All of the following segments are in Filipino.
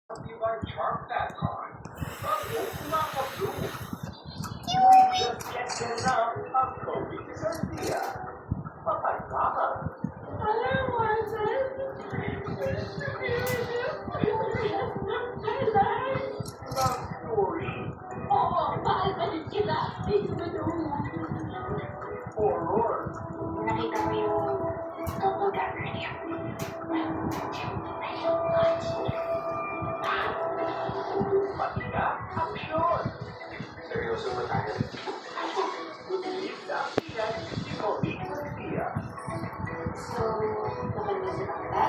Nakita mo yung doppelganger niya. Seryoso ba tayo? So, bakal ba si Bakla?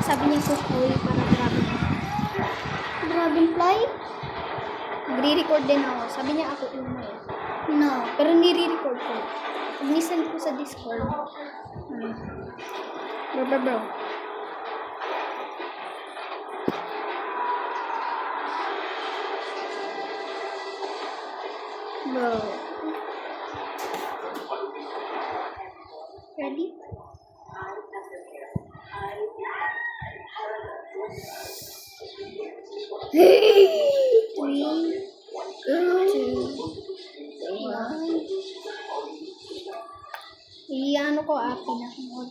Sabi niya kukuy para dragonfly. Nagre-record din ako. Sabi niya ako umay. No, pero nire-record ko. Pag-listen ko sa Discord. Bro. Bro. Ready? Hey! 3, 2, 1. Iyan ko pinakingod.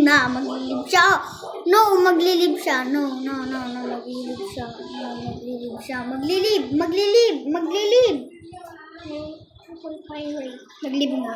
Na, maglilib siya. No, maglilib siya. No, maglilib siya. Maglilib. Maglilib na.